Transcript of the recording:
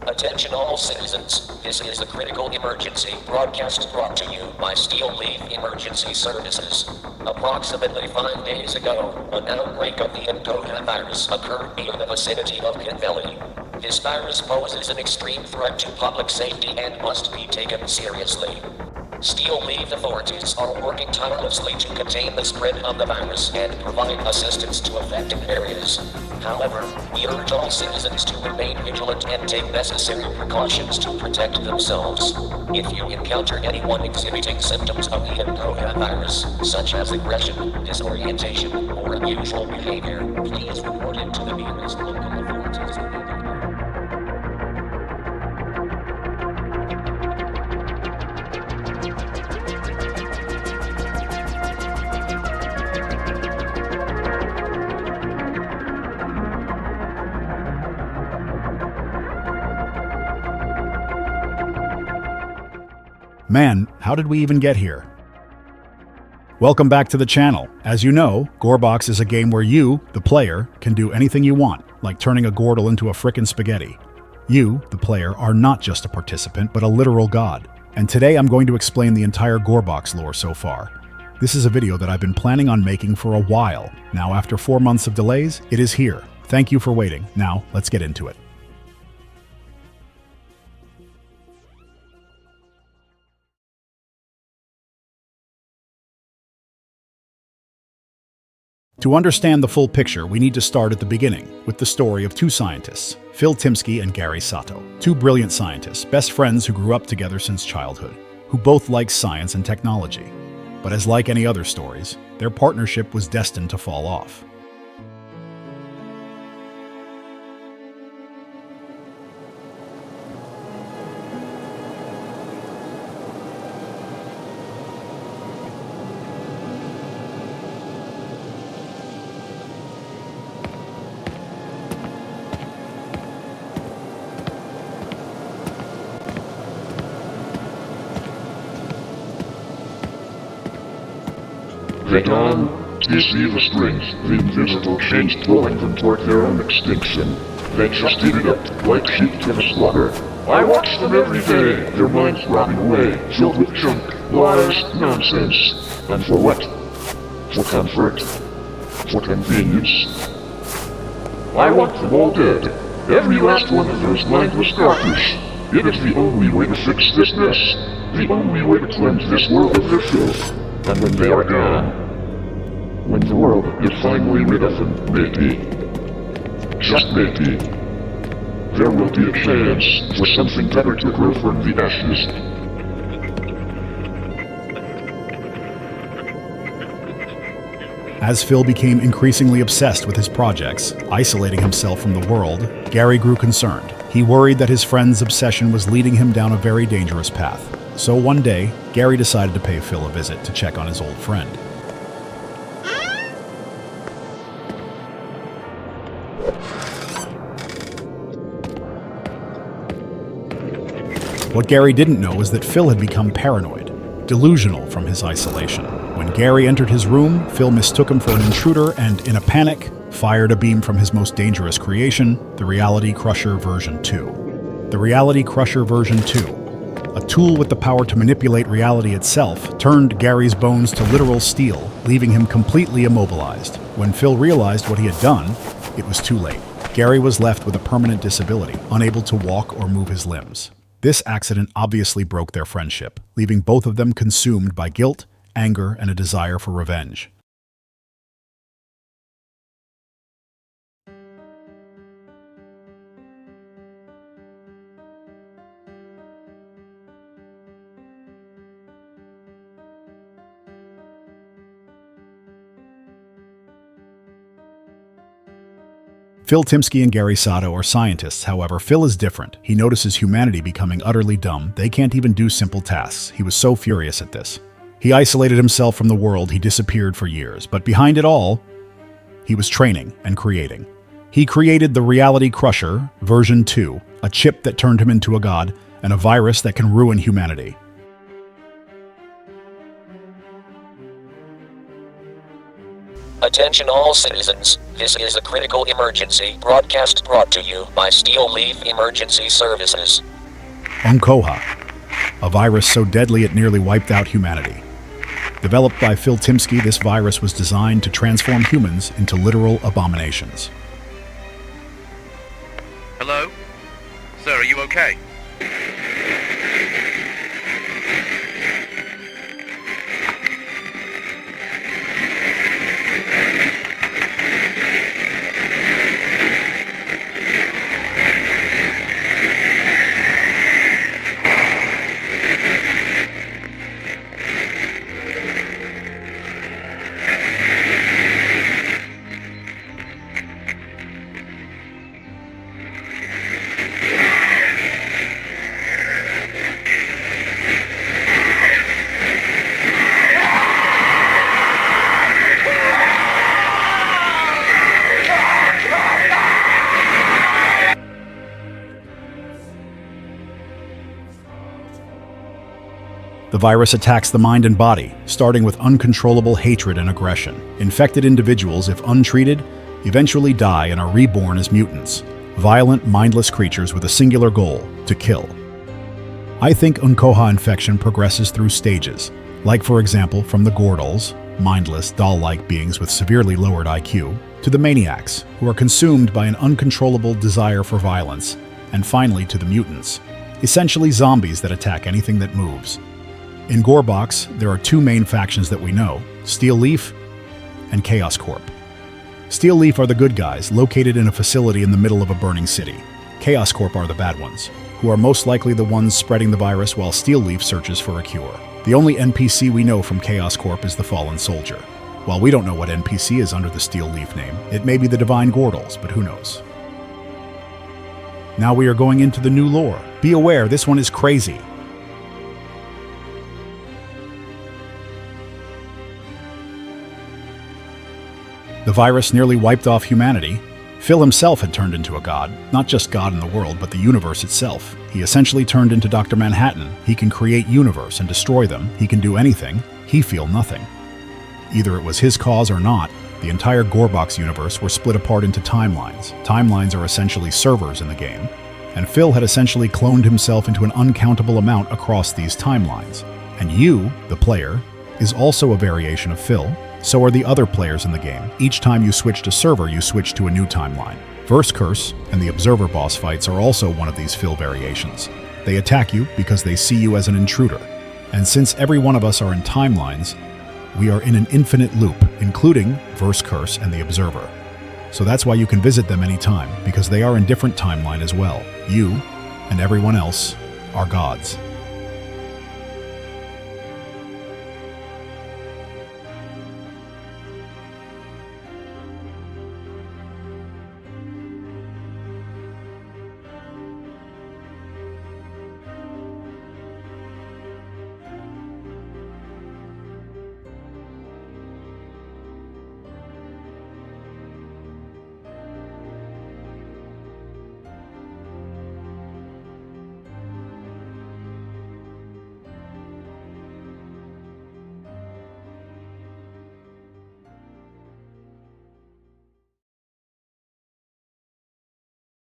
Attention all citizens, this is a critical emergency broadcast brought to you by Steel Leaf Emergency Services. Approximately 5 days ago, an outbreak of the Uncoha virus occurred near the vicinity of Pit Valley. This virus poses an extreme threat to public safety and must be taken seriously. Steel Leaf authorities are working tirelessly to contain the spread of the virus and provide assistance to affected areas. However, we urge all citizens to remain vigilant and take necessary precautions to protect themselves. If you encounter anyone exhibiting symptoms of the Uncoha virus, such as aggression, disorientation, or unusual behavior, please report it to the nearest local authorities. Man, how did we even get here? Welcome back to the channel. As you know, GoreBox is a game where you, the player, can do anything you want, like turning a Gordle into a frickin' spaghetti. You, the player, are not just a participant, but a literal god. And today I'm going to explain the entire GoreBox lore so far. This is a video that I've been planning on making for a while. Now, after 4 months of delays, it is here. Thank you for waiting. Now, let's get into it. To understand the full picture, we need to start at the beginning, with the story of two scientists, Phil Timsky and Gary Sato. Two brilliant scientists, best friends who grew up together since childhood, who both liked science and technology. But as like any other stories, their partnership was destined to fall off. Then on, you see the strings, the invisible chains pulling them toward their own extinction. They just eat it up, like sheep to the slaughter. I watch them every day, their minds rotting away, filled with junk, lies, nonsense. And for what? For comfort. For convenience. I want them all dead. Every last one of those mindless garbage. It is the only way to fix this mess. The only way to cleanse this world of their filth. And when they are gone, when the world is finally rid of them, maybe, just maybe, there will be a chance for something better to grow from the ashes. As Phil became increasingly obsessed with his projects, isolating himself from the world, Gary grew concerned. He worried that his friend's obsession was leading him down a very dangerous path. So one day, Gary decided to pay Phil a visit to check on his old friend. What Gary didn't know was that Phil had become paranoid, delusional from his isolation. When Gary entered his room, Phil mistook him for an intruder and, in a panic, fired a beam from his most dangerous creation, the Reality Crusher version 2. The Reality Crusher version 2. A tool with the power to manipulate reality itself, turned Gary's bones to literal steel, leaving him completely immobilized. When Phil realized what he had done, it was too late. Gary was left with a permanent disability, unable to walk or move his limbs. This accident obviously broke their friendship, leaving both of them consumed by guilt, anger, and a desire for revenge. Phil Timsky and Gary Sato are scientists. However, Phil is different. He notices humanity becoming utterly dumb. They can't even do simple tasks. He was so furious at this. He isolated himself from the world. He disappeared for years. But behind it all, he was training and creating. He created the Reality Crusher version 2, a chip that turned him into a god, and a virus that can ruin humanity. Attention all citizens, this is a critical emergency broadcast brought to you by Steel Leaf Emergency Services. Uncoha, a virus so deadly it nearly wiped out humanity. Developed by Phil Timsky, this virus was designed to transform humans into literal abominations. Hello? Sir, are you okay? The virus attacks the mind and body, starting with uncontrollable hatred and aggression. Infected individuals, if untreated, eventually die and are reborn as mutants, violent, mindless creatures with a singular goal: to kill. I think Uncoha infection progresses through stages, like for example from the Gordals, mindless, doll-like beings with severely lowered IQ, to the maniacs, who are consumed by an uncontrollable desire for violence, and finally to the mutants, essentially zombies that attack anything that moves. In GoreBox, there are two main factions that we know: Steel Leaf and Chaos Corp. Steel Leaf are the good guys, located in a facility in the middle of a burning city. Chaos Corp are the bad ones, who are most likely the ones spreading the virus while Steel Leaf searches for a cure. The only NPC we know from Chaos Corp is the Fallen Soldier. While we don't know what NPC is under the Steel Leaf name, it may be the Divine Gordals, but who knows. Now we are going into the new lore. Be aware, this one is crazy. The virus nearly wiped off humanity. Phil himself had turned into a god, not just God in the world, but the universe itself. He essentially turned into Dr. Manhattan. He can create universe and destroy them. He can do anything. He feel nothing. Either it was his cause or not, the entire GoreBox universe were split apart into timelines. Timelines are essentially servers in the game, and Phil had essentially cloned himself into an uncountable amount across these timelines. And you, the player, is also a variation of Phil. So are the other players in the game. Each time you switch to server, you switch to a new timeline. Verse Curse and the Observer boss fights are also one of these Phil variations. They attack you because they see you as an intruder. And since every one of us are in timelines, we are in an infinite loop, including Verse Curse and the Observer. So that's why you can visit them anytime, because they are in different timeline as well. You and everyone else are gods.